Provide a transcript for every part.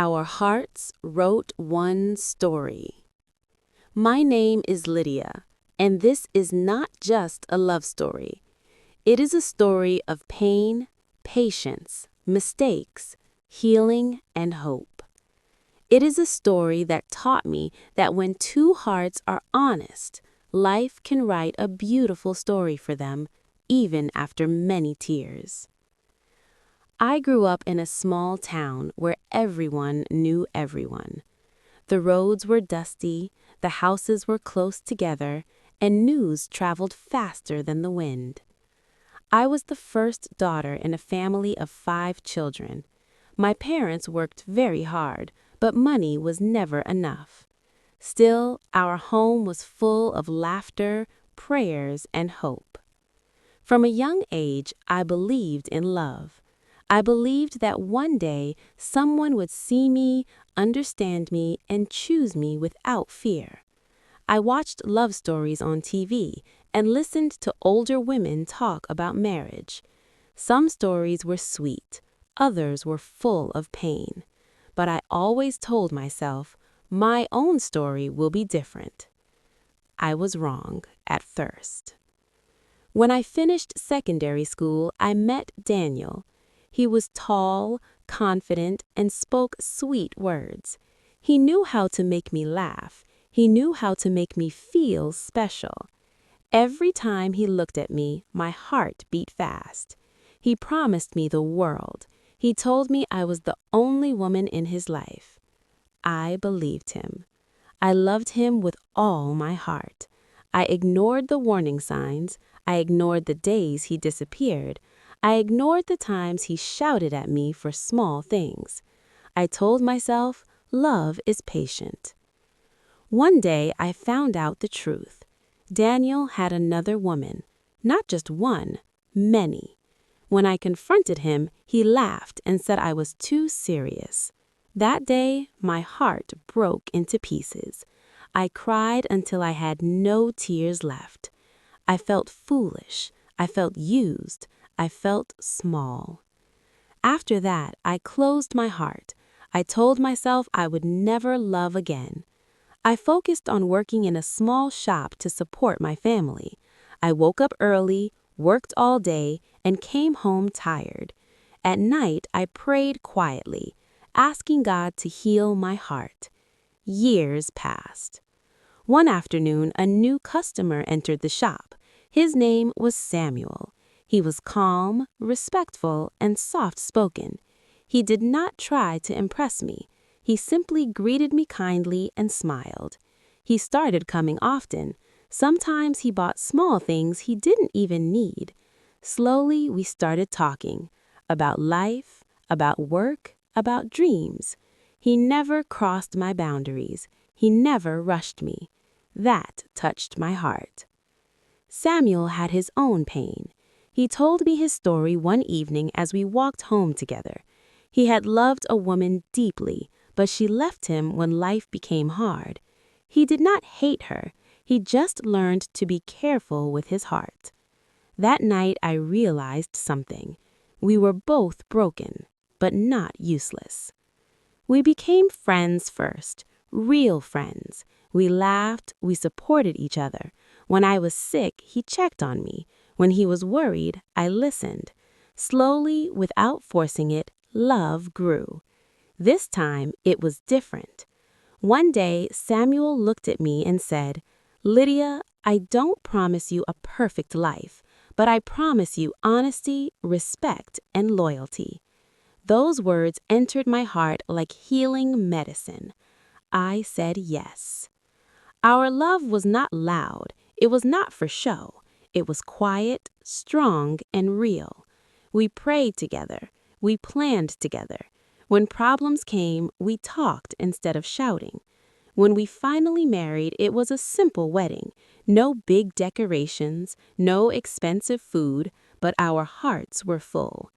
Our hearts wrote one story. My name is Lydia, and this is not just a love story. It is a story of pain, patience, mistakes, healing, and hope. It is a story that taught me that when two hearts are honest, life can write a beautiful story for them, even after many tears. I grew up in a small town where everyone knew everyone. The roads were dusty, the houses were close together, and news traveled faster than the wind. I was the first daughter in a family of 5 children. My parents worked very hard, but money was never enough. Still, our home was full of laughter, prayers, and hope. From a young age, I believed in love. I believed that one day someone would see me, understand me, and choose me without fear. I watched love stories on TV and listened to older women talk about marriage. Some stories were sweet, others were full of pain. But I always told myself, my own story will be different. I was wrong at first. When I finished secondary school, I met Daniel. He was tall, confident, and spoke sweet words. He knew how to make me laugh. He knew how to make me feel special. Every time he looked at me, my heart beat fast. He promised me the world. He told me I was the only woman in his life. I believed him. I loved him with all my heart. I ignored the warning signs. I ignored the days he disappeared. I ignored the times he shouted at me for small things. I told myself, love is patient. One day I found out the truth. Daniel had another woman. Not just one, many. When I confronted him, he laughed and said I was too serious. That day, my heart broke into pieces. I cried until I had no tears left. I felt foolish. I felt used. I felt small. After that, I closed my heart. I told myself I would never love again. I focused on working in a small shop to support my family. I woke up early, worked all day, and came home tired. At night, I prayed quietly, asking God to heal my heart. Years passed. One afternoon, a new customer entered the shop. His name was Samuel. He was calm, respectful, and soft-spoken. He did not try to impress me. He simply greeted me kindly and smiled. He started coming often. Sometimes he bought small things he didn't even need. Slowly, we started talking about life, about work, about dreams. He never crossed my boundaries. He never rushed me. That touched my heart. Samuel had his own pain. He told me his story one evening as we walked home together. He had loved a woman deeply, but she left him when life became hard. He did not hate her. He just learned to be careful with his heart. That night I realized something. We were both broken, but not useless. We became friends first, real friends. We laughed, we supported each other. When I was sick, he checked on me. When he was worried, I listened. Slowly, without forcing it, love grew. This time, it was different. One day, Samuel looked at me and said, "Lydia, I don't promise you a perfect life, but I promise you honesty, respect, and loyalty." Those words entered my heart like healing medicine. I said yes. Our love was not loud. It was not for show. It was quiet, strong, and real. We prayed together. We planned together. When problems came, we talked instead of shouting. When we finally married, it was a simple wedding. No big decorations, no expensive food, but our hearts were full.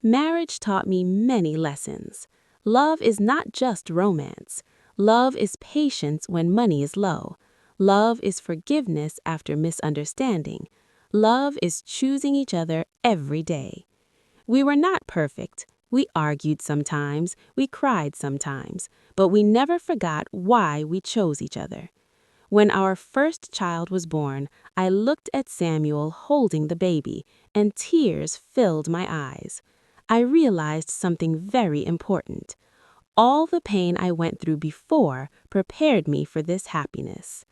Marriage taught me many lessons. Love is not just romance. Love is patience when money is low. Love is forgiveness after misunderstanding. Love is choosing each other every day. We were not perfect. We argued sometimes, we cried sometimes, but we never forgot why we chose each other. When our first child was born, I looked at Samuel holding the baby, and tears filled my eyes. I realized something very important. All the pain I went through before prepared me for this happiness.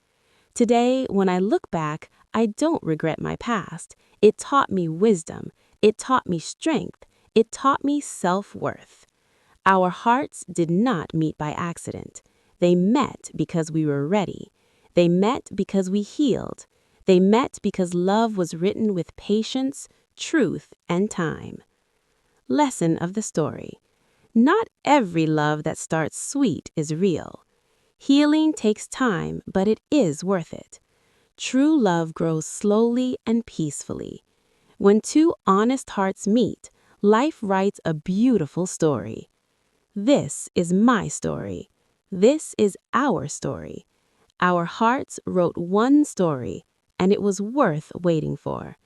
Today, when I look back, I don't regret my past. It taught me wisdom. It taught me strength. It taught me self-worth. Our hearts did not meet by accident. They met because we were ready. They met because we healed. They met because love was written with patience, truth, and time. Lesson of the story. Not every love that starts sweet is real. Healing takes time, but it is worth it. True love grows slowly and peacefully. When two honest hearts meet, life writes a beautiful story. This is my story. This is our story. Our hearts wrote one story, and it was worth waiting for.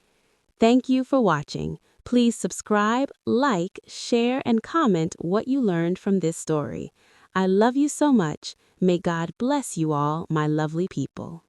Thank you for watching. Please subscribe, like, share, and comment what you learned from this story. I love you so much. May God bless you all, my lovely people.